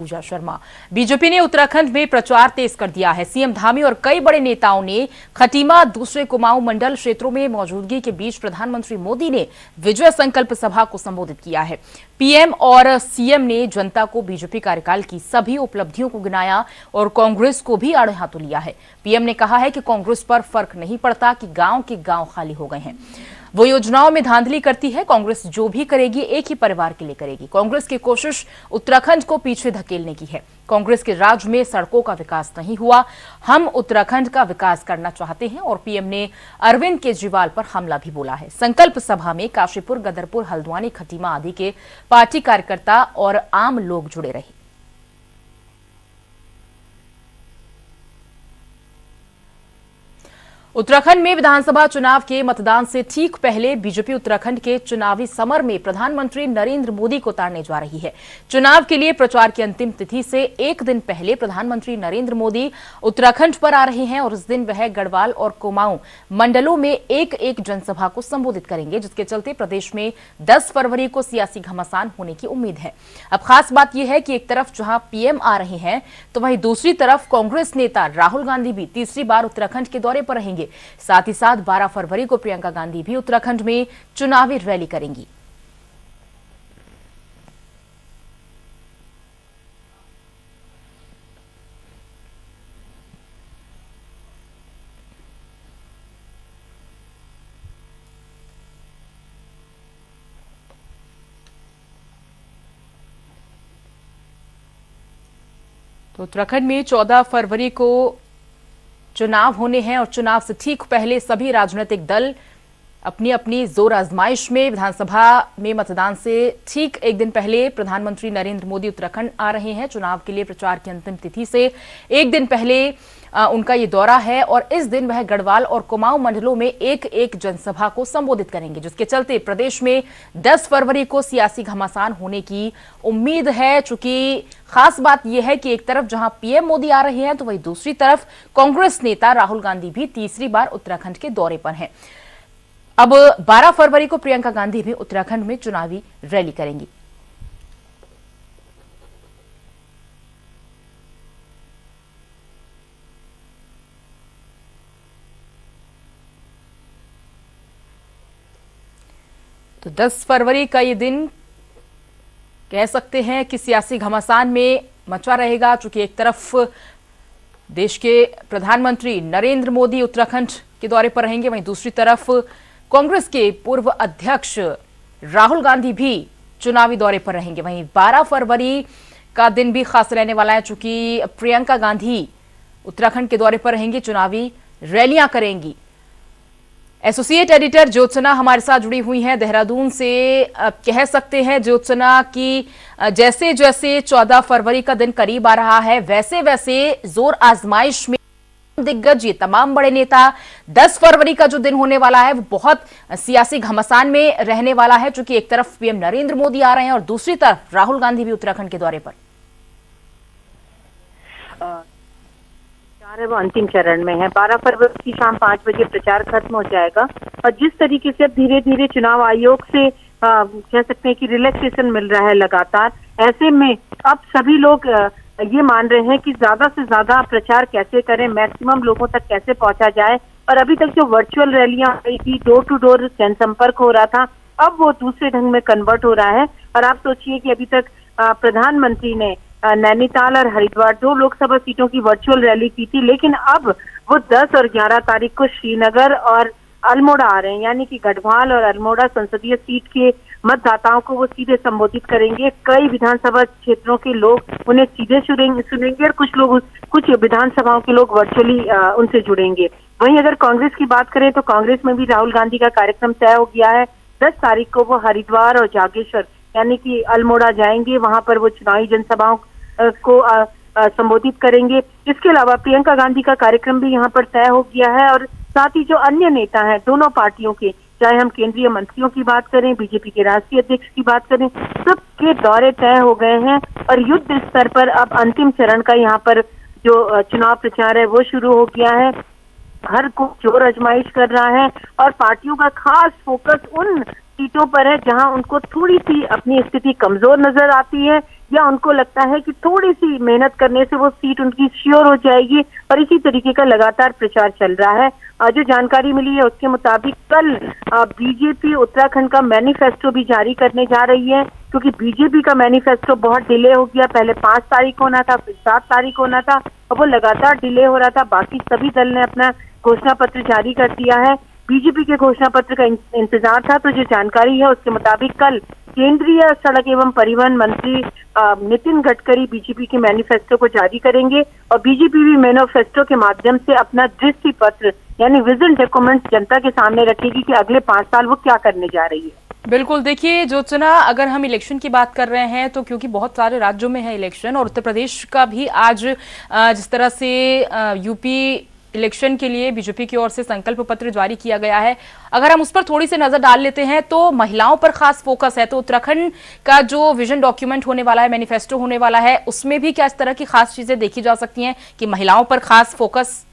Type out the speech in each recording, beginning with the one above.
पूजा Sharma. BJP ने उत्तराखंड में प्रचार तेज कर दिया है। सीएम धामी और कई बड़े नेताओं ने खटीमा दूसरे कुमाऊं मंडल क्षेत्रों में मौजूदगी के बीच प्रधानमंत्री मोदी ने विजय संकल्प सभा को संबोधित किया है। पीएम और सीएम ने जनता को बीजेपी कार्यकाल की सभी उपलब्धियों को गिनाया और कांग्रेस को भी आड़े हाथों लिया है। पीएम ने कहा है कि कांग्रेस पर फर्क नहीं पड़ता कि गांव के गांव खाली हो गए हैं, वो योजनाओं में धांधली करती है। कांग्रेस जो भी करेगी एक ही परिवार के लिए करेगी। कांग्रेस की कोशिश उत्तराखंड को पीछे धकेलने की है। कांग्रेस के राज में सड़कों का विकास नहीं हुआ, हम उत्तराखंड का विकास करना चाहते हैं। और पीएम ने अरविंद केजरीवाल पर हमला भी बोला है। संकल्प सभा में काशीपुर, गदरपुर, हल्द्वानी, खटीमा आदि के पार्टी कार्यकर्ता और आम लोग जुड़े रहे। उत्तराखंड में विधानसभा चुनाव के मतदान से ठीक पहले बीजेपी उत्तराखंड के चुनावी समर में प्रधानमंत्री नरेंद्र मोदी को उतारने जा रही है। चुनाव के लिए प्रचार की अंतिम तिथि से एक दिन पहले प्रधानमंत्री नरेंद्र मोदी उत्तराखंड पर आ रहे हैं और इस दिन वह गढ़वाल और कुमाऊं मंडलों में एक एक जनसभा को संबोधित करेंगे, जिसके चलते प्रदेश में 10 फरवरी को सियासी घमासान होने की उम्मीद है। अब खास बात यह है कि एक तरफ जहां पीएम आ रहे हैं तो वहीं दूसरी तरफ कांग्रेस नेता राहुल गांधी भी तीसरी बार उत्तराखंड के दौरे पर रहेंगे। साथ ही साथ 12 फरवरी को प्रियंका गांधी भी उत्तराखंड में चुनावी रैली करेंगी। तो उत्तराखंड में 14 फरवरी को चुनाव होने हैं और चुनाव से ठीक पहले सभी राजनीतिक दल अपनी अपनी जोर आजमाइश में। विधानसभा में मतदान से ठीक एक दिन पहले प्रधानमंत्री नरेंद्र मोदी उत्तराखंड आ रहे हैं। चुनाव के लिए प्रचार की अंतिम तिथि से एक दिन पहले उनका ये दौरा है और इस दिन वह गढ़वाल और कुमाऊं मंडलों में एक एक जनसभा को संबोधित करेंगे, जिसके चलते प्रदेश में 10 फरवरी को सियासी घमासान होने की उम्मीद है। चूंकि खास बात यह है कि एक तरफ जहां पीएम मोदी आ रहे हैं तो वहीं दूसरी तरफ कांग्रेस नेता राहुल गांधी भी तीसरी बार उत्तराखंड के दौरे पर हैं। अब 12 फरवरी को प्रियंका गांधी भी उत्तराखंड में चुनावी रैली करेंगी। तो 10 फरवरी का ये दिन कह सकते हैं कि सियासी घमासान में मचा रहेगा, चूंकि एक तरफ देश के प्रधानमंत्री नरेंद्र मोदी उत्तराखंड के दौरे पर रहेंगे, वहीं दूसरी तरफ कांग्रेस के पूर्व अध्यक्ष राहुल गांधी भी चुनावी दौरे पर रहेंगे। वहीं 12 फरवरी का दिन भी खास रहने वाला है, चूंकि प्रियंका गांधी उत्तराखंड के दौरे पर रहेंगी, चुनावी रैलियां करेंगी। एसोसिएट एडिटर ज्योत्सना हमारे साथ जुड़ी हुई हैं देहरादून से। कह सकते हैं ज्योत्सना की जैसे जैसे 14 फरवरी का दिन करीब आ रहा है वैसे वैसे जोर आजमाइश में दिग्गज ये तमाम बड़े नेता 10 फरवरी का जो दिन होने वाला है वो बहुत सियासी घमासान में रहने वाला है, क्योंकि एक तरफ पीएम नरेंद्र मोदी आ रहे हैं और दूसरी तरफ राहुल गांधी भी उत्तराखंड के दौरे पर। वो अंतिम चरण में है। 12 फरवरी की शाम 5 बजे प्रचार खत्म हो जाएगा और जिस तरीके से अब धीरे धीरे चुनाव आयोग से कह सकते हैं कि रिलैक्सेशन मिल रहा है लगातार, ऐसे में अब सभी लोग ये मान रहे हैं कि ज्यादा से ज्यादा प्रचार कैसे करें, मैक्सिमम लोगों तक कैसे पहुंचा जाए। और अभी तक जो वर्चुअल रैलियां हुई थी, डोर टू डोर जनसंपर्क हो रहा था, अब वो दूसरे ढंग में कन्वर्ट हो रहा है। और आप सोचिए कि अभी तक प्रधानमंत्री ने नैनीताल और हरिद्वार 2 लोकसभा सीटों की वर्चुअल रैली की थी, लेकिन अब वो 10 और 11 तारीख को श्रीनगर और अल्मोड़ा आ रहे हैं, यानी कि गढ़वाल और अल्मोड़ा संसदीय सीट के मतदाताओं को वो सीधे संबोधित करेंगे। कई विधानसभा क्षेत्रों के लोग उन्हें सीधे सुनेंगे और कुछ विधानसभाओं के लोग वर्चुअली उनसे जुड़ेंगे। वहीं अगर कांग्रेस की बात करें तो कांग्रेस में भी राहुल गांधी का कार्यक्रम तय हो गया है। 10 तारीख को वो हरिद्वार और जागेश्वर यानी कि अल्मोड़ा जाएंगे, वहां पर वो चुनावी जनसभाओं को संबोधित करेंगे। इसके अलावा प्रियंका गांधी का कार्यक्रम भी यहाँ पर तय हो गया है और साथ ही जो अन्य नेता हैं दोनों पार्टियों के, चाहे हम केंद्रीय मंत्रियों की बात करें, बीजेपी के राष्ट्रीय अध्यक्ष की बात करें, सबके दौरे तय हो गए हैं और युद्ध स्तर पर अब अंतिम चरण का यहाँ पर जो चुनाव प्रचार है वो शुरू हो गया है। हर को जोर आजमाइश कर रहा है और पार्टियों का खास फोकस उन सीटों पर है जहां उनको थोड़ी सी अपनी स्थिति कमजोर नजर आती है या उनको लगता है कि थोड़ी सी मेहनत करने से वो सीट उनकी श्योर हो जाएगी, और इसी तरीके का लगातार प्रचार चल रहा है। जो जानकारी मिली है उसके मुताबिक कल बीजेपी उत्तराखंड का मैनिफेस्टो भी जारी करने जा रही है, क्योंकि बीजेपी का मैनिफेस्टो बहुत डिले हो गया। पहले 5 तारीख को होना था, फिर 7 तारीख को होना था, और वो लगातार डिले हो रहा था। बाकी सभी दल ने अपना घोषणा पत्र जारी कर दिया है। बीजेपी के घोषणा पत्र का इंतजार था। तो जो जानकारी है उसके मुताबिक कल केंद्रीय सड़क एवं परिवहन मंत्री नितिन गडकरी बीजेपी के मैनिफेस्टो को जारी करेंगे, और बीजेपी भी मैनिफेस्टो के माध्यम से अपना दृष्टि पत्र यानी विजन डॉक्यूमेंट जनता के सामने रखेगी कि अगले 5 साल वो क्या करने जा रही है। बिल्कुल, देखिए ज्योत्सना, अगर हम इलेक्शन की बात कर रहे हैं तो क्योंकि बहुत सारे राज्यों में है इलेक्शन, और उत्तर प्रदेश का भी आज जिस तरह से यूपी इलेक्शन के लिए बीजेपी की ओर से संकल्प पत्र जारी किया गया है, अगर हम उस पर थोड़ी सी नजर डाल लेते हैं तो महिलाओं पर खास फोकस है। तो उत्तराखंड का जो विजन डॉक्यूमेंट होने वाला है, मैनिफेस्टो होने वाला है, उसमें भी क्या इस तरह की खास चीजें देखी जा सकती हैं कि महिलाओं पर खास फोकस?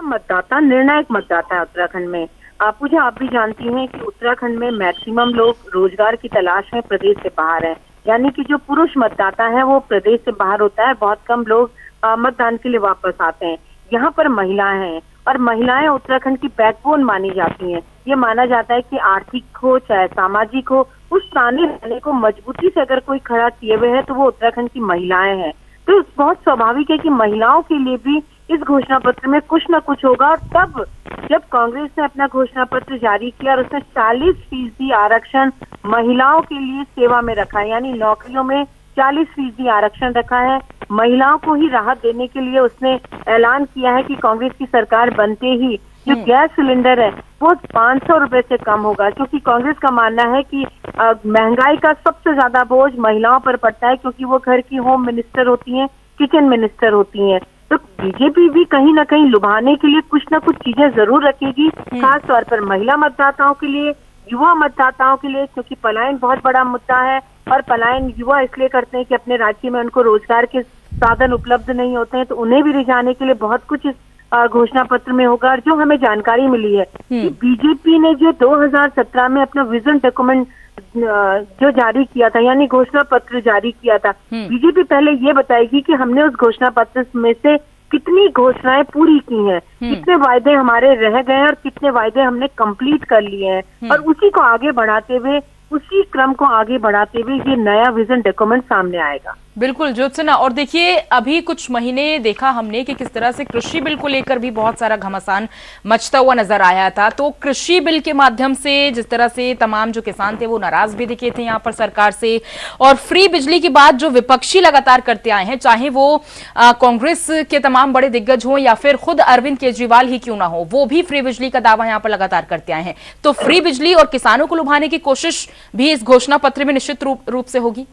मतदाता निर्णायक मतदाता है उत्तराखंड में। आप भी जानती हैं कि उत्तराखंड में मैक्सिमम लोग रोजगार की तलाश में प्रदेश से बाहर हैं, यानी कि जो पुरुष मतदाता है वो प्रदेश से बाहर होता है। बहुत कम लोग मतदान के लिए वापस आते हैं। यहाँ पर महिलाएं हैं, और महिलाएं उत्तराखंड की बैकबोन मानी जाती हैं। ये माना जाता है कि आर्थिक हो चाहे सामाजिक हो, उस ताने बाने को मजबूती से अगर कोई खड़ा किए हुए है तो वो उत्तराखंड की महिलाएं हैं। तो बहुत स्वाभाविक है कि महिलाओं के लिए भी इस घोषणा पत्र में कुछ न कुछ होगा। और तब जब कांग्रेस ने अपना घोषणा पत्र जारी किया और उसने 40% आरक्षण महिलाओं के लिए सेवा में रखा है, यानी नौकरियों में 40% आरक्षण रखा है, महिलाओं को ही राहत देने के लिए उसने ऐलान किया है कि कांग्रेस की सरकार बनते ही जो गैस सिलेंडर है वो 500 रुपए से कम होगा, क्योंकि कांग्रेस का मानना है कि महंगाई का सबसे ज्यादा बोझ महिलाओं पर पड़ता है, क्योंकि वो घर की होम मिनिस्टर होती हैं, किचन मिनिस्टर होती हैं। तो बीजेपी भी कहीं ना कहीं लुभाने के लिए कुछ ना कुछ चीजें जरूर रखेगी, खास तौर पर महिला मतदाताओं के लिए, युवा मतदाताओं के लिए, क्योंकि पलायन बहुत बड़ा मुद्दा है। और पलायन युवा इसलिए करते हैं कि अपने राज्य में उनको रोजगार के साधन उपलब्ध नहीं होते हैं, तो उन्हें भी रिझाने के लिए बहुत कुछ इस घोषणा पत्र में होगा। और जो हमें जानकारी मिली है कि बीजेपी ने जो 2017 में अपना विजन डॉक्यूमेंट जो जारी किया था, यानी घोषणा पत्र जारी किया था, बीजेपी पहले ये बताएगी कि हमने उस घोषणा पत्र में से कितनी घोषणाएं पूरी की हैं, कितने वायदे हमारे रह गए हैं और कितने वायदे हमने कंप्लीट कर लिए हैं। और उसी को आगे बढ़ाते हुए, उसी क्रम को आगे बढ़ाते हुए ये नया विजन डॉक्यूमेंट सामने आएगा। बिल्कुल ज्योत्सना, और देखिए अभी कुछ महीने देखा हमने कि किस तरह से कृषि बिल को लेकर भी बहुत सारा घमासान मचता हुआ नजर आया था। तो कृषि बिल के माध्यम से जिस तरह से तमाम जो किसान थे वो नाराज भी दिखे थे यहाँ पर सरकार से, और फ्री बिजली की बात जो विपक्षी लगातार करते आए हैं, चाहे वो कांग्रेस के तमाम बड़े दिग्गज हों या फिर खुद अरविंद केजरीवाल ही क्यों ना हो, वो भी फ्री बिजली का दावा यहाँ पर लगातार करते आए हैं। तो फ्री बिजली और किसानों को लुभाने की कोशिश भी इस घोषणा पत्र में निश्चित रूप से होगी।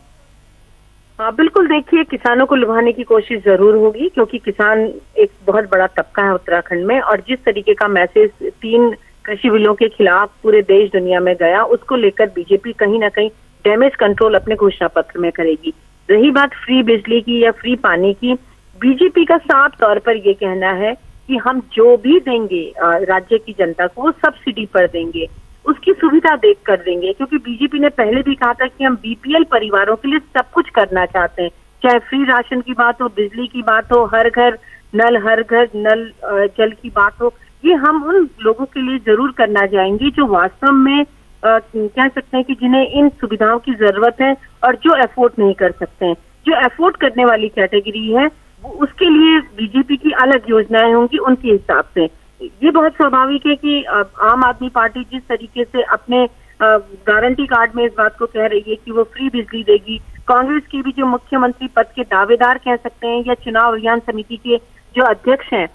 हाँ बिल्कुल, देखिए किसानों को लुभाने की कोशिश जरूर होगी, क्योंकि किसान एक बहुत बड़ा तबका है उत्तराखंड में, और जिस तरीके का मैसेज 3 कृषि बिलों के खिलाफ पूरे देश दुनिया में गया, उसको लेकर बीजेपी कहीं ना कहीं डैमेज कंट्रोल अपने घोषणा पत्र में करेगी। रही बात फ्री बिजली की या फ्री पानी की, बीजेपी का साफ तौर पर ये कहना है कि हम जो भी देंगे राज्य की जनता को वो सब्सिडी पर देंगे, उसकी सुविधा देख कर देंगे, क्योंकि बीजेपी ने पहले भी कहा था कि हम बीपीएल परिवारों के लिए सब कुछ करना चाहते हैं, चाहे फ्री राशन की बात हो, बिजली की बात हो, हर घर नल जल की बात हो, ये हम उन लोगों के लिए जरूर करना चाहेंगे जो वास्तव में कह सकते हैं कि जिन्हें इन सुविधाओं की जरूरत है और जो अफोर्ड नहीं कर सकते हैं। जो अफोर्ड करने वाली कैटेगरी है वो उसके लिए बीजेपी की अलग योजनाएं होंगी उनके हिसाब से। ये बहुत स्वाभाविक है कि आम आदमी पार्टी जिस तरीके से अपने गारंटी कार्ड में इस बात को कह रही है कि वो फ्री बिजली देगी, कांग्रेस की भी जो मुख्यमंत्री पद के दावेदार कह सकते हैं या चुनाव अभियान समिति के जो अध्यक्ष हैं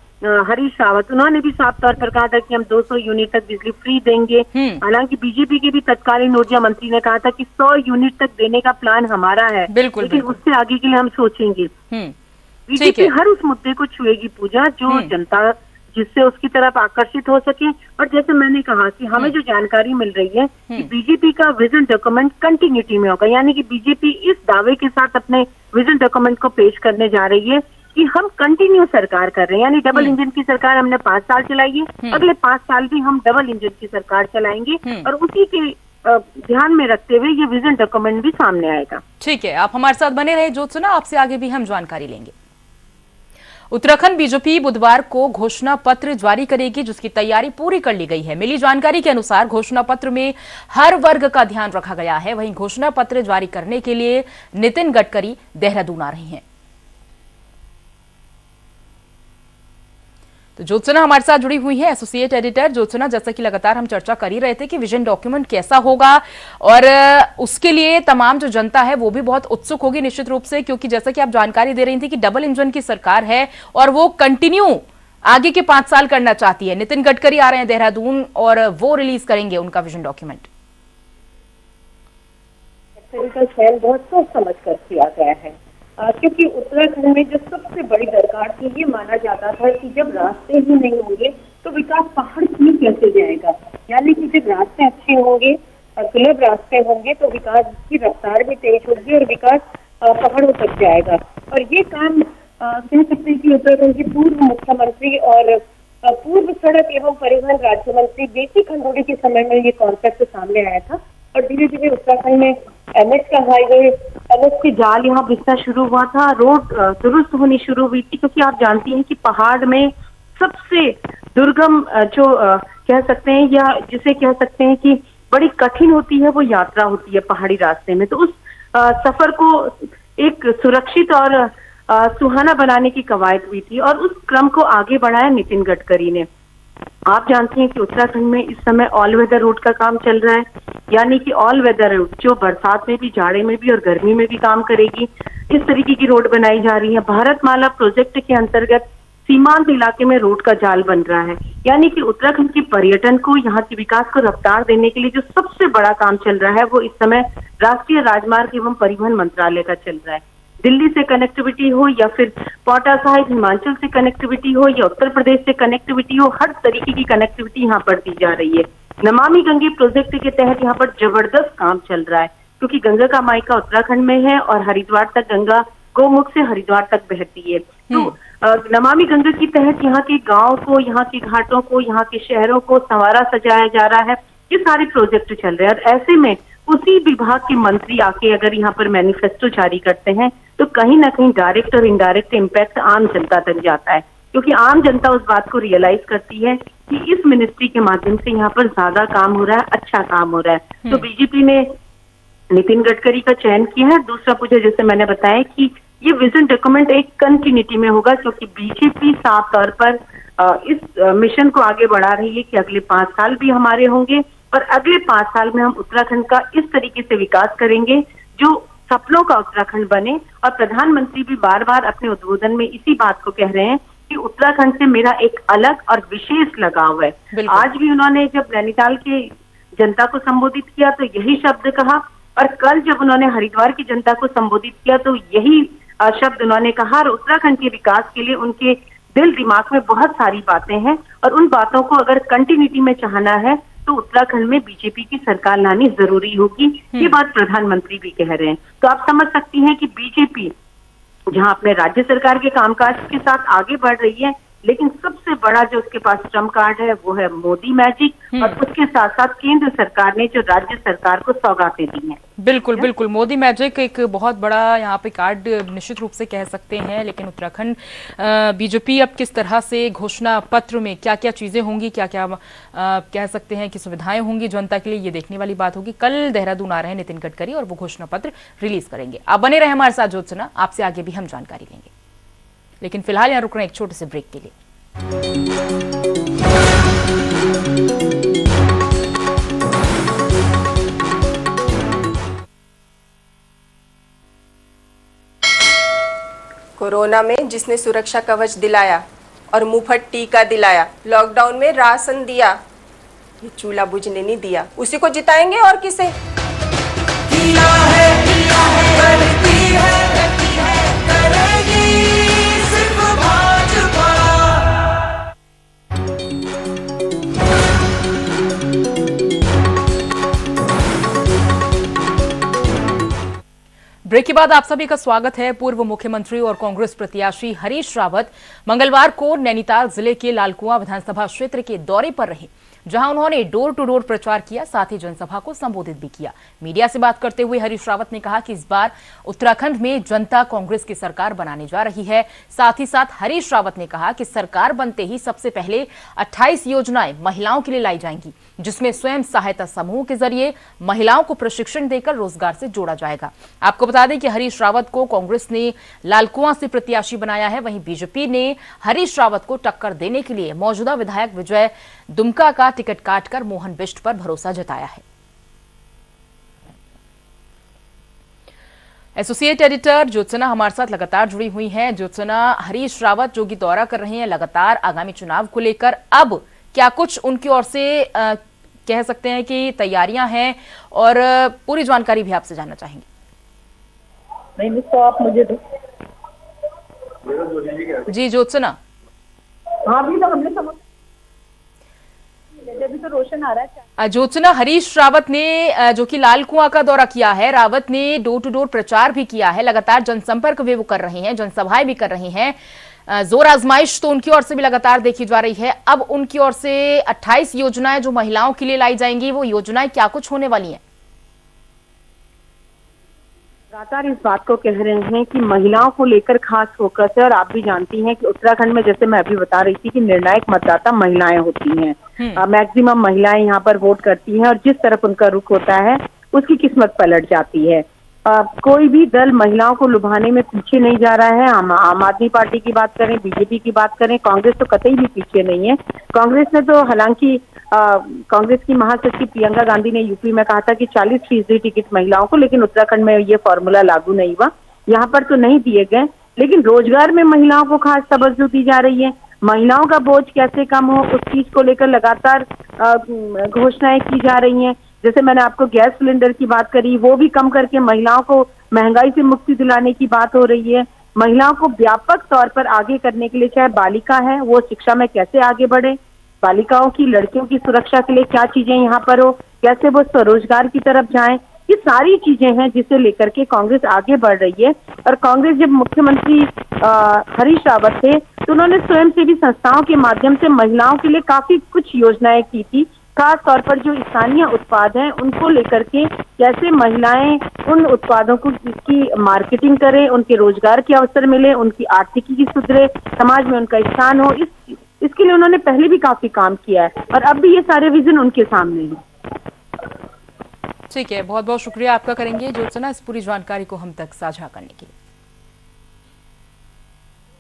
हरीश रावत, उन्होंने भी साफ तौर पर कहा था कि हम 200 यूनिट तक बिजली फ्री देंगे। हालांकि बीजेपी के भी तत्कालीन ऊर्जा मंत्री ने कहा था कि 100 यूनिट तक देने का प्लान हमारा है, लेकिन उससे आगे के लिए हम सोचेंगे। बीजेपी हर उस मुद्दे को छुएगी पूजा जो जनता जिससे उसकी तरफ आकर्षित हो सके। और जैसे मैंने कहा कि हमें जो जानकारी मिल रही है कि बीजेपी का विजन डॉक्यूमेंट कंटिन्यूटी में होगा, यानी कि बीजेपी इस दावे के साथ अपने विजन डॉक्यूमेंट को पेश करने जा रही है कि हम कंटिन्यू सरकार कर रहे हैं, यानी डबल इंजन की सरकार हमने 5 साल चलाई है, अगले 5 साल भी हम डबल इंजन की सरकार चलाएंगे। और उसी के ध्यान में रखते हुए ये विजन डॉक्यूमेंट भी सामने आएगा। ठीक है, आप हमारे साथ बने रहे ज्योत्सना, आपसे आगे भी हम जानकारी लेंगे। उत्तराखंड बीजेपी बुधवार को घोषणा पत्र जारी करेगी, जिसकी तैयारी पूरी कर ली गई है। मिली जानकारी के अनुसार घोषणा पत्र में हर वर्ग का ध्यान रखा गया है। वहीं घोषणा पत्र जारी करने के लिए नितिन गडकरी देहरादून आ रहे हैं। तो ज्योत्सना हमारे साथ जुड़ी हुई है, एसोसिएट एडिटर। ज्योत्सना, जैसा कि लगातार हम चर्चा कर ही रहे थे कि विजन डॉक्यूमेंट कैसा होगा, और उसके लिए तमाम जो जनता है वो भी बहुत उत्सुक होगी निश्चित रूप से, क्योंकि जैसा कि आप जानकारी दे रही थी कि डबल इंजन की सरकार है और वो कंटिन्यू आगे के 5 साल करना चाहती है। नितिन गडकरी आ रहे हैं देहरादून और वो रिलीज करेंगे उनका विजन डॉक्यूमेंट। का चयन बहुत सोच समझ कर किया गया है, क्योंकि उत्तराखंड में जो सबसे बड़ी दरकार थी, ये माना जाता था कि जब रास्ते ही नहीं होंगे तो विकास पहाड़ की कैसे जाएगा। यानी कि जब रास्ते अच्छे होंगे, सुलभ रास्ते होंगे तो विकास की रफ्तार भी तेज होगी और विकास पहाड़ों तक जाएगा। और ये काम कह सकते हैं कि उत्तराखंड के पूर्व मुख्यमंत्री और पूर्व सड़क एवं परिवहन राज्य मंत्री बीसी खंडूड़ी के समय में ये कॉन्सेप्ट सामने आया था, और धीरे धीरे उत्तराखंड में एनएच का हाईवे, एनएच की जाल यहाँ बिछना शुरू हुआ था, रोड दुरुस्त होनी शुरू हुई थी। क्योंकि आप जानती हैं कि पहाड़ में सबसे दुर्गम जो कह सकते हैं या जिसे कह सकते हैं कि बड़ी कठिन होती है, वो यात्रा होती है पहाड़ी रास्ते में। तो उस सफर को एक सुरक्षित और सुहाना बनाने की कवायद हुई थी, और उस क्रम को आगे बढ़ाया नितिन गडकरी ने। आप जानते हैं कि उत्तराखंड में इस समय ऑल वेदर रोड का काम चल रहा है, यानी कि ऑल वेदर रोड जो बरसात में भी, जाड़े में भी और गर्मी में भी काम करेगी, इस तरीके की रोड बनाई जा रही है। भारतमाला प्रोजेक्ट के अंतर्गत सीमांत इलाके में रोड का जाल बन रहा है, यानी कि उत्तराखंड के पर्यटन को, यहाँ के विकास को रफ्तार देने के लिए जो सबसे बड़ा काम चल रहा है वो इस समय राष्ट्रीय राजमार्ग एवं परिवहन मंत्रालय का चल रहा है। दिल्ली से कनेक्टिविटी हो या फिर पोटा साहिब हिमाचल से कनेक्टिविटी हो या उत्तर प्रदेश से कनेक्टिविटी हो, हर तरीके की कनेक्टिविटी यहाँ पर दी जा रही है। नमामि गंगे प्रोजेक्ट के तहत यहाँ पर जबरदस्त काम चल रहा है, क्योंकि गंगा का मायका उत्तराखंड में है और हरिद्वार तक गंगा गोमुख से हरिद्वार तक बहती है। तो नमामि गंगा के तहत यहाँ के गाँव को, यहाँ के घाटों को, यहाँ के शहरों को संवारा सजाया जा रहा है। ये सारे प्रोजेक्ट चल रहे हैं, और ऐसे में उसी विभाग के मंत्री आके अगर यहाँ पर मैनिफेस्टो जारी करते हैं तो कहीं ना कहीं डायरेक्ट और इनडायरेक्ट इम्पैक्ट आम जनता तक जाता है, क्योंकि आम जनता उस बात को रियलाइज करती है कि इस मिनिस्ट्री के माध्यम से यहाँ पर ज्यादा काम हो रहा है, अच्छा काम हो रहा है। तो बीजेपी ने नितिन गडकरी का चयन किया है। दूसरा मुझे जैसे मैंने बताया कि ये विजन डॉक्यूमेंट एक कंटिन्यूटी में होगा, क्योंकि बीजेपी साफ तौर पर इस मिशन को आगे बढ़ा रही है कि अगले 5 साल भी हमारे होंगे, और अगले 5 साल में हम उत्तराखंड का इस तरीके से विकास करेंगे जो सपनों का उत्तराखंड बने। और प्रधानमंत्री भी बार बार अपने उद्बोधन में इसी बात को कह रहे हैं कि उत्तराखंड से मेरा एक अलग और विशेष लगाव है। आज भी उन्होंने जब नैनीताल के जनता को संबोधित किया तो यही शब्द कहा, और कल जब उन्होंने हरिद्वार की जनता को संबोधित किया तो यही शब्द उन्होंने कहा। और उत्तराखंड के विकास के लिए उनके दिल दिमाग में बहुत सारी बातें हैं, और उन बातों को अगर कंटिन्यूटी में चाहना है तो उत्तराखंड में बीजेपी की सरकार लानी जरूरी होगी। ये बात प्रधानमंत्री भी कह रहे हैं। तो आप समझ सकती हैं कि बीजेपी जहां अपने राज्य सरकार के कामकाज के साथ आगे बढ़ रही है, लेकिन सबसे बड़ा जो उसके पास ट्रम्प कार्ड है वो है मोदी मैजिक, और उसके साथ साथ केंद्र सरकार ने जो राज्य सरकार को सौगातें दी हैं। बिल्कुल बिल्कुल, मोदी मैजिक एक बहुत बड़ा यहाँ पे कार्ड निश्चित रूप से कह सकते हैं। लेकिन उत्तराखंड बीजेपी अब किस तरह से घोषणा पत्र में क्या क्या चीजें होंगी, क्या क्या कह सकते हैं कि सुविधाएं होंगी जनता के लिए, ये देखने वाली बात होगी। कल देहरादून आ रहे हैं नितिन गडकरी और वो घोषणा पत्र रिलीज करेंगे। आप बने रहे हमारे साथ ज्योत्सना, आपसे आगे भी हम जानकारी लेंगे, लेकिन फिलहाल यहाँ रुक रहे हैं एक छोटे से ब्रेक के लिए। कोरोना में जिसने सुरक्षा कवच दिलाया और मुफ्त टीका दिलाया, लॉकडाउन में राशन दिया, ये चूल्हा बुझने नहीं दिया, उसी को जिताएंगे और किसे। किया है, करती है, करेगी सिर्फ भाजपा। ब्रेक के बाद आप सभी का स्वागत है। पूर्व मुख्यमंत्री और कांग्रेस प्रत्याशी हरीश रावत मंगलवार को नैनीताल जिले के लालकुआं विधानसभा क्षेत्र के दौरे पर रहे। जहां उन्होंने डोर टू डोर प्रचार किया, साथ ही जनसभा को संबोधित भी किया। मीडिया से बात करते हुए हरीश रावत ने कहा कि इस बार उत्तराखंड में जनता कांग्रेस की सरकार बनाने जा रही है। साथ ही साथ हरीश रावत ने कहा कि सरकार बनते ही सबसे पहले 28 योजनाएं महिलाओं के लिए लाई जाएंगी, जिसमें स्वयं सहायता समूह के जरिए महिलाओं को प्रशिक्षण देकर रोजगार से जोड़ा जाएगा। आपको बता दें कि हरीश रावत को कांग्रेस ने लालकुआं से प्रत्याशी बनाया है। वहीं बीजेपी ने हरीश रावत को टक्कर देने के लिए मौजूदा विधायक विजय दुमका का टिकट काटकर मोहन बिष्ट पर भरोसा जताया है। एसोसिएट एडिटर ज्योत्सना हमारे साथ लगातार जुड़ी हुई हैं। ज्योत्सना, हरीश रावत जो कि दौरा कर रहे हैं लगातार आगामी चुनाव को लेकर, अब क्या कुछ उनकी ओर से कह सकते हैं कि तैयारियां हैं, और पूरी जानकारी भी आपसे जानना चाहेंगे। नहीं तो आप मुझे दो। जी ज्योत्सना। हाँ भी तो हमने समझ, अभी तो रोशन आ रहा है। ज्योत्सना, हरीश रावत ने जो कि लालकुआं का दौरा किया है, रावत ने डोर टू डोर प्रचार भी किया है, लगातार जनसंपर्क भी वो कर रहे हैं, जनसभाएं भी कर रहे हैं, जोर आजमाइश तो उनकी ओर से भी लगातार देखी जा रही है। अब उनकी ओर से 28 योजनाएं जो महिलाओं के लिए लाई जाएंगी, वो योजनाएं क्या कुछ होने वाली हैं? लगातार इस बात को कह रहे हैं कि महिलाओं को लेकर खास फोकस है, और आप भी जानती हैं कि उत्तराखंड में, जैसे मैं अभी बता रही थी, कि निर्णायक मतदाता महिलाएं होती हैं। मैक्सिमम महिलाएं यहाँ पर वोट करती हैं, और जिस तरफ उनका रुख होता है उसकी किस्मत पलट जाती है। कोई भी दल महिलाओं को लुभाने में पीछे नहीं जा रहा है। आम आदमी पार्टी की बात करें, बीजेपी की बात करें, कांग्रेस तो कतई भी पीछे नहीं है। कांग्रेस ने तो, हालांकि कांग्रेस की महासचिव प्रियंका गांधी ने यूपी में कहा था कि 40% टिकट महिलाओं को, लेकिन उत्तराखंड में ये फॉर्मूला लागू नहीं हुआ, यहाँ पर तो नहीं दिए गए। लेकिन रोजगार में महिलाओं को खास तवज्जो दी जा रही है। महिलाओं का बोझ कैसे कम हो, उस चीज को लेकर लगातार घोषणाएं की जा रही हैं। जैसे मैंने आपको गैस सिलेंडर की बात करी, वो भी कम करके महिलाओं को महंगाई से मुक्ति दिलाने की बात हो रही है। महिलाओं को व्यापक तौर पर आगे करने के लिए, चाहे बालिका है वो शिक्षा में कैसे आगे बढ़े, बालिकाओं की, लड़कियों की सुरक्षा के लिए क्या चीजें यहाँ पर हो, कैसे वो स्वरोजगार की तरफ जाएं, ये सारी चीजें हैं जिसे लेकर के कांग्रेस आगे बढ़ रही है। और कांग्रेस, जब मुख्यमंत्री हरीश रावत थे तो उन्होंने स्वयंसेवी संस्थाओं के माध्यम से महिलाओं के लिए काफी कुछ योजनाएं की थी। खास तौर पर जो स्थानीय उत्पाद हैं उनको लेकर के कैसे महिलाएं उन उत्पादों को की मार्केटिंग करें, उनके रोजगार के अवसर मिले, उनकी आर्थिकी सुधरे, समाज में उनका स्थान हो, इसके लिए उन्होंने पहले भी काफी काम किया है, और अब भी ये सारे विजन उनके सामने हैं। ठीक है, बहुत बहुत शुक्रिया आपका करेंगे ज्योत्सना इस पूरी जानकारी को हम तक साझा करने के लिए।